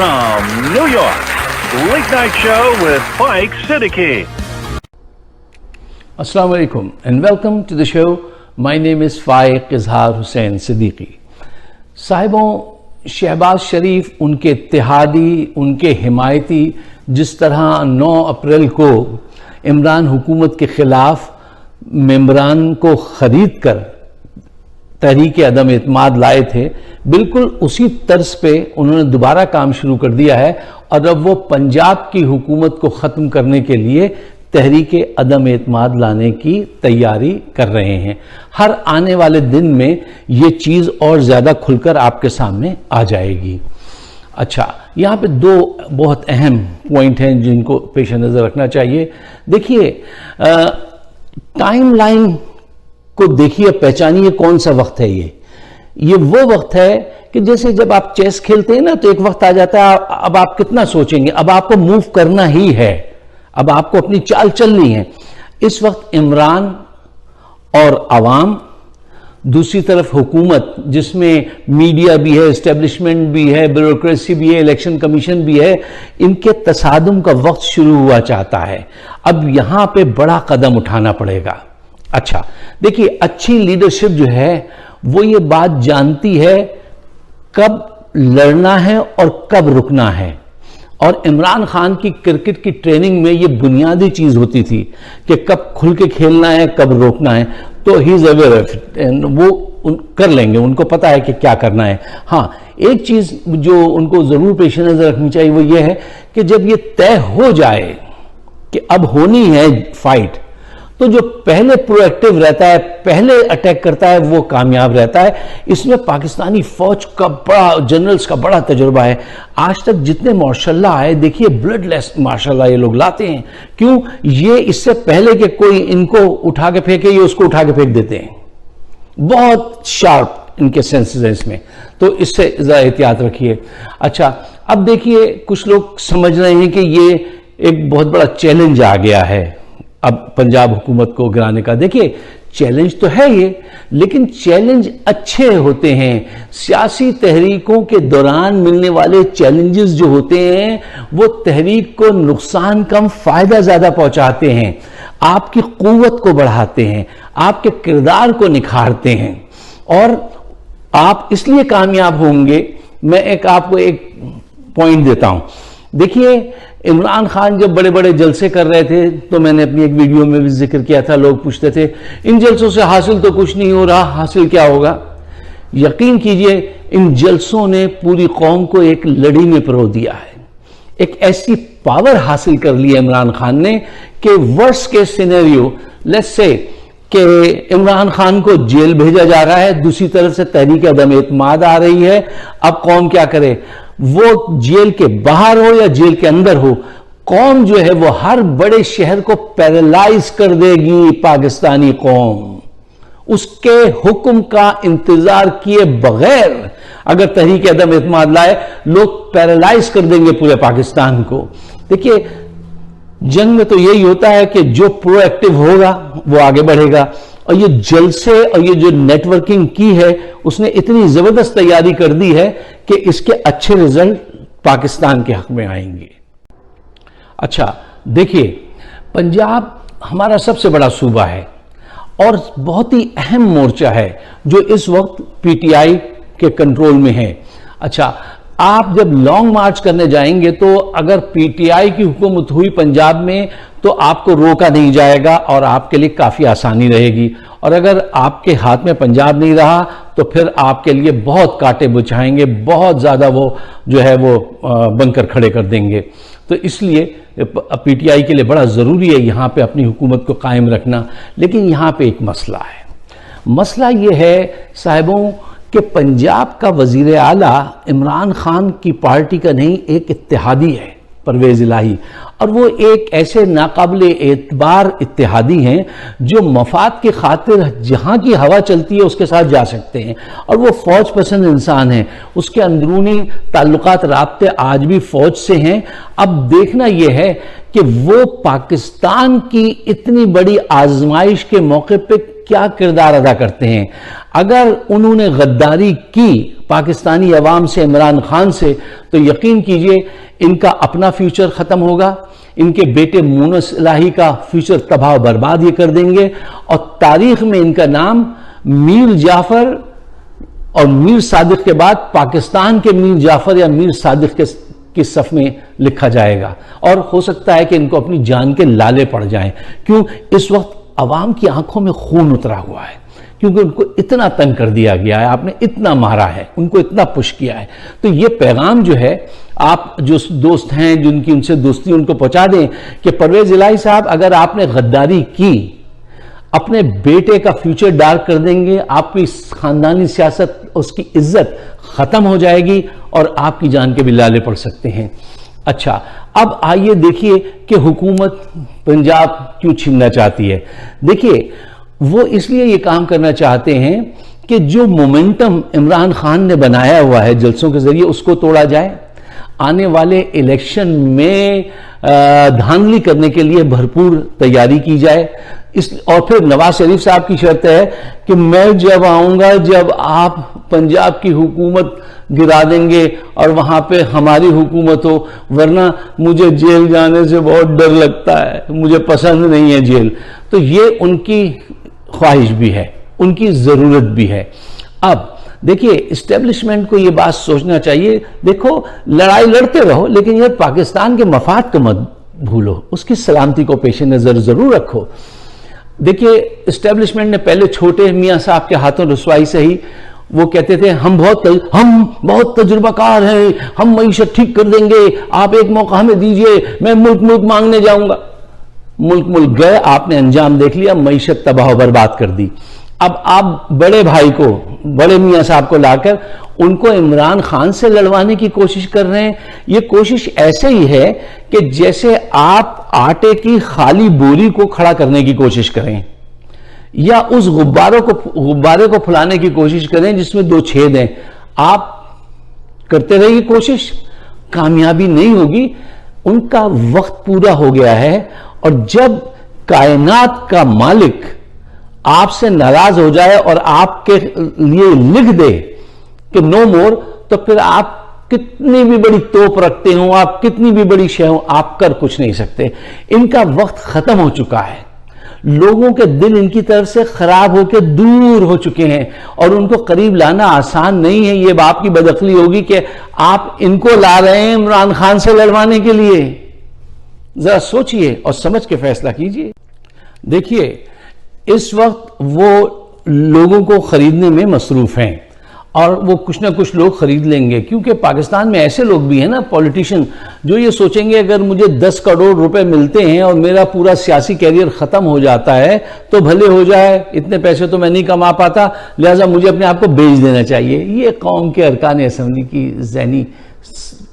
from New York, Late Night Show with Mike Siddiqui. Assalamu alaikum and welcome to the show. My name is Faiq Izhar Hussain Siddiqui. साहिबों, Shahbaz शरीफ उनके इत्तेहादी, उनके हिमायती जिस तरह 9 अप्रैल को इमरान हुकूमत के ख़िलाफ़ मेंबरान को ख़रीद कर तहरीक अदम एतमाद लाए थे, बिल्कुल उसी तर्ज पे उन्होंने दोबारा काम शुरू कर दिया है और अब वो पंजाब की हुकूमत को ख़त्म करने के लिए तहरीक अदम एतमाद लाने की तैयारी कर रहे हैं। हर आने वाले दिन में ये चीज़ और ज़्यादा खुलकर आपके सामने आ जाएगी। अच्छा, यहाँ पे 2 बहुत अहम पॉइंट हैं जिनको पेश नज़र रखना चाहिए। देखिए, टाइमलाइन को देखिए, पहचानिए कौन सा वक्त है। ये वो वक्त है कि जैसे जब आप चेस खेलते हैं ना, तो एक वक्त आ जाता है अब आप कितना सोचेंगे, अब आपको मूव करना ही है, अब आपको अपनी चाल चलनी है। इस वक्त इमरान और आवाम, दूसरी तरफ हुकूमत जिसमें मीडिया भी है, एस्टेब्लिशमेंट भी है, ब्यूरोक्रेसी भी है, इलेक्शन कमीशन भी है, इनके तसादुम का वक्त शुरू हुआ चाहता है। अब यहां पे बड़ा कदम उठाना पड़ेगा। अच्छा, देखिए, अच्छी लीडरशिप जो है वो ये बात जानती है कब लड़ना है और कब रुकना है। और इमरान खान की क्रिकेट की ट्रेनिंग में ये बुनियादी चीज होती थी कि कब खुल के खेलना है, कब रोकना है। तो he is aware of it, वो कर लेंगे, उनको पता है कि क्या करना है। हाँ, एक चीज जो उनको जरूर पेश नजर रखनी चाहिए वो ये है कि जब ये तय हो जाए कि अब होनी है फाइट, तो जो पहले प्रोएक्टिव रहता है, पहले अटैक करता है, वो कामयाब रहता है। इसमें पाकिस्तानी फौज का बड़ा, जनरल्स का बड़ा तजुर्बा है। आज तक जितने मार्शल्ला आए, देखिए ब्लडलेस मार्शल्ला ये लोग लाते हैं। क्यों? ये इससे पहले कि कोई इनको उठा के फेंके, ये उसको उठा के फेंक देते हैं। बहुत शार्प इनके सेंसेस हैं इसमें, तो इससे जरा एहतियात रखिए। अच्छा, अब देखिए, कुछ लोग समझ रहे हैं कि ये एक बहुत बड़ा चैलेंज आ गया है अब पंजाब हुकूमत को गिराने का। देखिए, चैलेंज तो है ये, लेकिन चैलेंज अच्छे होते हैं। सियासी तहरीकों के दौरान मिलने वाले चैलेंजेस जो होते हैं वो तहरीक को नुकसान कम, फायदा ज्यादा पहुंचाते हैं, आपकी कुव्वत को बढ़ाते हैं, आपके किरदार को निखारते हैं और आप इसलिए कामयाब होंगे। मैं आपको एक पॉइंट देता हूं। देखिए, इमरान खान जब बड़े बड़े जलसे कर रहे थे, तो मैंने अपनी एक वीडियो में भी जिक्र किया था, लोग पूछते थे इन जलसों से हासिल तो कुछ नहीं हो रहा, हासिल क्या होगा? यकीन कीजिए, इन जलसों ने पूरी कौम को एक लड़ी में पिरो दिया है। एक ऐसी पावर हासिल कर ली है इमरान खान ने कि worst case scenario, let's say कि इमरान खान को जेल भेजा जा रहा है, दूसरी तरफ से तहरीक अदम एतमाद आ रही है। अब कौम क्या करे? वो जेल के बाहर हो या जेल के अंदर हो, कौम जो है वो हर बड़े शहर को पैरालाइज कर देगी। पाकिस्तानी कौम उसके हुक्म का इंतजार किए बगैर अगर तहरीक अदम एतमाद लाए, लोग पैरालाइज कर देंगे पूरे पाकिस्तान को। देखिए, जंग में तो यही होता है कि जो प्रोएक्टिव होगा वो आगे बढ़ेगा, और ये जलसे और ये जो नेटवर्किंग की है उसने इतनी जबरदस्त तैयारी कर दी है कि इसके अच्छे रिजल्ट पाकिस्तान के हक में आएंगे। अच्छा, देखिए, पंजाब हमारा सबसे बड़ा सूबा है और बहुत ही अहम मोर्चा है जो इस वक्त पीटीआई के कंट्रोल में है। अच्छा, आप जब लॉन्ग मार्च करने जाएंगे तो अगर पीटीआई की हुकूमत हुई पंजाब में तो आपको रोका नहीं जाएगा और आपके लिए काफ़ी आसानी रहेगी। और अगर आपके हाथ में पंजाब नहीं रहा तो फिर आपके लिए बहुत कांटे बिछाएंगे, बहुत ज़्यादा वो जो है वो बनकर खड़े कर देंगे। तो इसलिए पीटीआई के लिए बड़ा ज़रूरी है यहाँ पे अपनी हुकूमत को कायम रखना। लेकिन यहाँ पे एक मसला है। मसला ये है साहिबों कि पंजाब का वजीर आला इमरान खान की पार्टी का नहीं, एक इत्तेहादी है, परवेज इलाही, और वो एक ऐसे नाकाबिले एतबार इत्तेहादी हैं जो मफाद की खातिर जहाँ की हवा चलती है उसके साथ जा सकते हैं, और वो फौज पसंद इंसान है। उसके अंदरूनी ताल्लुकात, राब्ते आज भी फौज से हैं। अब देखना यह है कि वो पाकिस्तान की इतनी बड़ी आजमाइश के मौके पे क्या किरदार अदा करते हैं। अगर उन्होंने गद्दारी की पाकिस्तानी अवाम से, इमरान खान से, तो यकीन कीजिए इनका अपना फ्यूचर खत्म होगा, इनके बेटे मूनस इलाही का फ्यूचर तबाह बर्बाद ये कर देंगे, और तारीख में इनका नाम मीर जाफर और मीर सादिक के बाद पाकिस्तान के मीर जाफर या मीर सादिक की सफ में लिखा जाएगा। और हो सकता है कि इनको अपनी जान के लाले पड़ जाएं। क्यों? इस वक्त अवाम की आंखों में खून उतरा हुआ है, क्योंकि उनको इतना तंग कर दिया गया है, आपने इतना मारा है, उनको इतना पुश किया है। तो ये पैगाम जो है, आप जो दोस्त हैं जिनकी उनसे दोस्ती, उनको पहुंचा दें कि परवेज इलाही साहब, अगर आपने गद्दारी की, अपने बेटे का फ्यूचर डार्क कर देंगे, आपकी खानदानी सियासत, उसकी इज्जत खत्म हो जाएगी और आपकी जान के भी लाले पड़ सकते हैं। अच्छा, अब आइए देखिए कि हुकूमत पंजाब क्यों छीनना चाहती है। देखिए, वो इसलिए ये काम करना चाहते हैं कि जो मोमेंटम इमरान खान ने बनाया हुआ है जलसों के जरिए, उसको तोड़ा जाए। आने वाले इलेक्शन में धांधली करने के लिए भरपूर तैयारी की जाए। और फिर नवाज शरीफ साहब की शर्त है कि मैं जब आऊंगा, जब आप पंजाब की हुकूमत गिरा देंगे और वहां पे हमारी हुकूमत हो, वरना मुझे जेल जाने से बहुत डर लगता है, मुझे पसंद नहीं है जेल। तो ये उनकी ख्वाहिश भी है, उनकी जरूरत भी है। अब देखिए, इस्टेब्लिशमेंट को ये बात सोचना चाहिए, देखो लड़ाई लड़ते रहो, लेकिन ये पाकिस्तान के मफाद को मत भूलो, उसकी सलामती को पेश नजर जरूर रखो। देखिए, इस्टेब्लिशमेंट ने पहले छोटे मियां साहब के हाथों रसवाई से ही वो कहते थे हम बहुत तजुर्बाकार हैं, हम मईशत ठीक कर देंगे, आप एक मौका हमें दीजिए, मैं मुल्क मांगने जाऊंगा। मुल्क गए, आपने अंजाम देख लिया, मईशत तबाह बर्बाद कर दी। अब आप बड़े भाई को, बड़े मियां साहब को लाकर उनको इमरान खान से लड़वाने की कोशिश कर रहे हैं। ये कोशिश ऐसे ही है कि जैसे आप आटे की खाली बोरी को खड़ा करने की कोशिश करें, या उस गुब्बारे को फुलाने की कोशिश करें जिसमें 2 छेद हैं। आप करते रहिए कोशिश, कामयाबी नहीं होगी। उनका वक्त पूरा हो गया है, और जब कायनात का मालिक आपसे नाराज हो जाए और आपके लिए लिख दे कि नो मोर, तो फिर आप कितनी भी बड़ी तोप रखते हो, आप कितनी भी बड़ी शय हो, आप कर कुछ नहीं सकते। इनका वक्त खत्म हो चुका है। लोगों के दिल इनकी तरफ से खराब होकर दूर हो चुके हैं, और उनको करीब लाना आसान नहीं है। ये बाप की बदअक्ली होगी कि आप इनको ला रहे हैं इमरान खान से लड़वाने के लिए। जरा सोचिए और समझ के फैसला कीजिए। देखिए, इस वक्त वो लोगों को खरीदने में मसरूफ हैं, और वो कुछ ना कुछ लोग खरीद लेंगे, क्योंकि पाकिस्तान में ऐसे लोग भी हैं ना, पॉलिटिशियन, जो ये सोचेंगे अगर मुझे 10 करोड़ रुपए मिलते हैं और मेरा पूरा सियासी कैरियर खत्म हो जाता है तो भले हो जाए, इतने पैसे तो मैं नहीं कमा पाता, लिहाजा मुझे अपने आप को बेच देना चाहिए। ये कौम के अरकान असम्बली की ज़हनी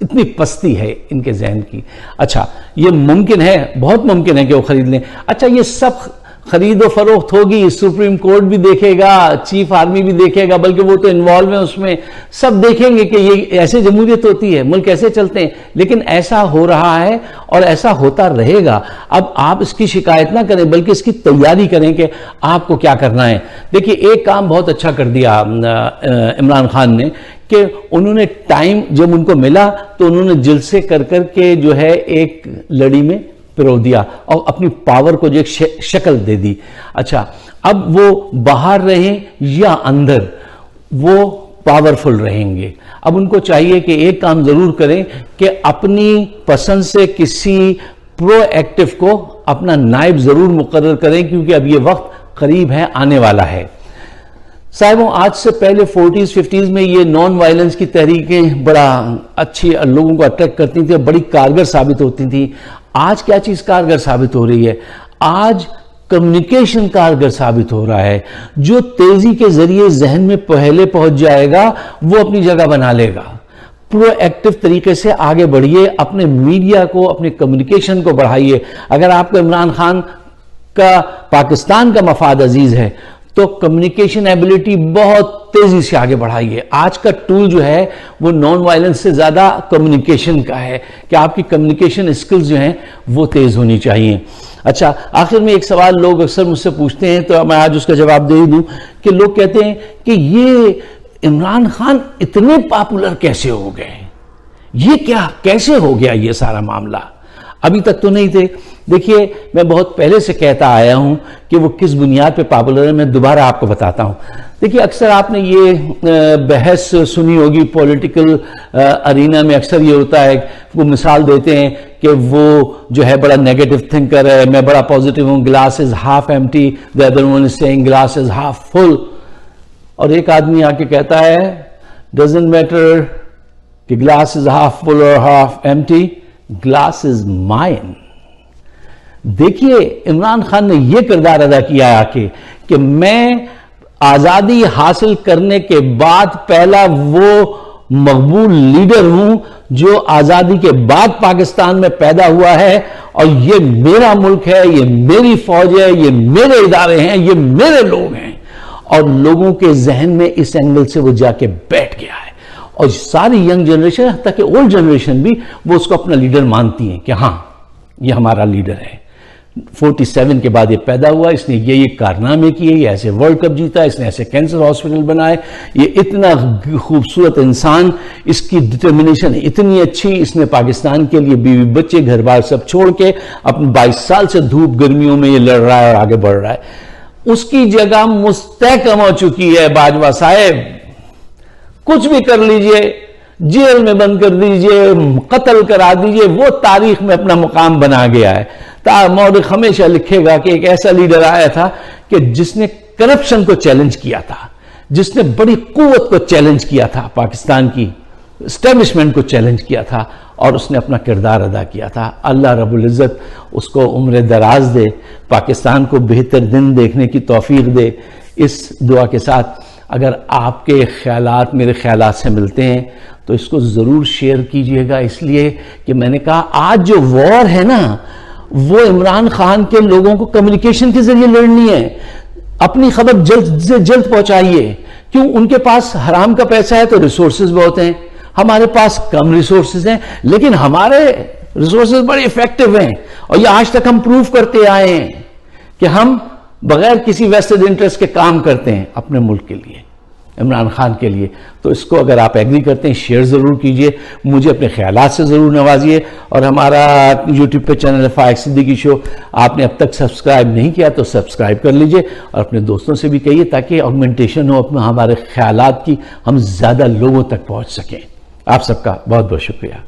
इतनी पस्ती है इनके जहन की। अच्छा, ये मुमकिन है, बहुत मुमकिन है कि वो खरीद लें। अच्छा, ये सब खरीदो फरोख्त होगी, सुप्रीम कोर्ट भी देखेगा, चीफ आर्मी भी देखेगा, बल्कि वो तो इन्वॉल्व है उसमें, सब देखेंगे कि ये ऐसे जमहूरियत होती है, मुल्क ऐसे चलते हैं। लेकिन ऐसा हो रहा है और ऐसा होता रहेगा। अब आप इसकी शिकायत ना करें, बल्कि इसकी तैयारी करें कि आपको क्या करना है। देखिए, एक काम बहुत अच्छा कर दिया इमरान खान ने कि उन्होंने टाइम जब उनको मिला तो उन्होंने जलसे कर के जो है एक लड़ी में पिरो दिया और अपनी पावर को जो एक शक्ल दे दी। अच्छा, अब वो बाहर रहें या अंदर, वो पावरफुल रहेंगे। अब उनको चाहिए कि एक काम जरूर करें कि अपनी पसंद से किसी प्रोएक्टिव को अपना नायब जरूर मुकर्रर करें, क्योंकि अब ये वक्त करीब है, आने वाला है। साहिबों, आज से पहले 40s 50s में ये नॉन वायलेंस की तहरीकें बड़ा अच्छी लोगों को अट्रैक्ट करती थी, बड़ी कारगर साबित होती थी। आज क्या चीज कारगर साबित हो रही है? आज कम्युनिकेशन कारगर साबित हो रहा है। जो तेजी के जरिए जहन में पहले पहुंच जाएगा वो अपनी जगह बना लेगा। प्रोएक्टिव तरीके से आगे बढ़िए, अपने मीडिया को, अपने कम्युनिकेशन को बढ़ाइए। अगर आपको इमरान खान का पाकिस्तान का मफाद अजीज है तो कम्युनिकेशन एबिलिटी बहुत तेजी से आगे बढ़ाई है। आज का टूल जो है वो नॉन वायलेंस से ज्यादा कम्युनिकेशन का है कि आपकी कम्युनिकेशन स्किल्स जो हैं वो तेज होनी चाहिए। अच्छा, आखिर में एक सवाल लोग अक्सर मुझसे पूछते हैं, तो मैं आज उसका जवाब दे ही दूं कि लोग कहते हैं कि ये इमरान खान इतने पॉपुलर कैसे हो गए, ये क्या कैसे हो गया ये सारा मामला, अभी तक तो नहीं थे। देखिए, मैं बहुत पहले से कहता आया हूं कि वो किस बुनियाद पे पॉपुलर है, मैं दोबारा आपको बताता हूं। देखिए, अक्सर आपने ये बहस सुनी होगी पॉलिटिकल अरीना में, अक्सर ये होता है, वो मिसाल देते हैं कि वो जो है बड़ा नेगेटिव थिंकर है, मैं बड़ा पॉजिटिव हूं, glass is half empty, the other one is saying glass is half full. और एक आदमी आके कहता है डजंट मैटर कि ग्लास इज हाफ फुल और half empty, glass is mine. देखिए, इमरान खान ने यह किरदार अदा किया आके कि मैं आजादी हासिल करने के बाद पहला वो मकबूल लीडर हूं जो आजादी के बाद पाकिस्तान में पैदा हुआ है, और ये मेरा मुल्क है, ये मेरी फौज है, ये मेरे इदारे हैं, ये मेरे लोग हैं। और लोगों के जहन में इस एंगल से वो जाके बैठ गया है, और सारी यंग जनरेशन, हत्ता कि ओल्ड जनरेशन भी, वो उसको अपना लीडर मानती है कि हाँ ये हमारा लीडर है। 47 के बाद ये पैदा हुआ, इसने ये कारनामे किए, ये ऐसे वर्ल्ड कप जीता, इसने ऐसे कैंसर हॉस्पिटल बनाए, ये इतना खूबसूरत इंसान, इसकी डिटर्मिनेशन इतनी अच्छी, इसने पाकिस्तान के लिए बीवी बच्चे घर बार सब छोड़ के अपने 22 साल से धूप गर्मियों में ये लड़ रहा है और आगे बढ़ रहा है। उसकी जगह मुस्तहकम हो चुकी है बाजवा साहब, कुछ भी कर लीजिए, जेल में बंद कर दीजिए, कत्ल करा दीजिए, वो तारीख में अपना मुकाम बना गया है। मौलिक हमेशा लिखेगा कि एक ऐसा लीडर आया था कि जिसने करप्शन को चैलेंज किया था, जिसने बड़ी कुव्वत को चैलेंज किया था, पाकिस्तान की एस्टेब्लिशमेंट को चैलेंज किया था, और उसने अपना किरदार अदा किया था। अल्लाह रब्बुल इज़्ज़त उसको उम्र दराज दे, पाकिस्तान को बेहतर दिन देखने की तौफीक दे। इस दुआ के साथ अगर आपके ख्यालात मेरे ख्यालात से मिलते हैं तो इसको ज़रूर शेयर कीजिएगा, इसलिए कि मैंने कहा आज जो वॉर है ना, वो इमरान खान के लोगों को कम्युनिकेशन के जरिए लड़नी है। अपनी खबर जल्द से जल्द पहुंचाइए। क्यों? उनके पास हराम का पैसा है तो रिसोर्सेज बहुत हैं, हमारे पास कम रिसोर्सेज हैं, लेकिन हमारे रिसोर्सेज बड़े इफेक्टिव हैं, और ये आज तक हम प्रूव करते आए हैं कि हम बगैर किसी वेस्टेड इंटरेस्ट के काम करते हैं अपने मुल्क के लिए, इमरान खान के लिए। तो इसको अगर आप एग्री करते हैं, शेयर ज़रूर कीजिए, मुझे अपने ख्यालात से ज़रूर नवाजिए। और हमारा यूट्यूब पे चैनल है फाइक सिद्दीकी शो, आपने अब तक सब्सक्राइब नहीं किया तो सब्सक्राइब कर लीजिए, और अपने दोस्तों से भी कहिए ताकि ऑगमेंटेशन हो अपने हमारे ख्यालात की, हम ज़्यादा लोगों तक पहुँच सकें। आप सबका बहुत बहुत शुक्रिया।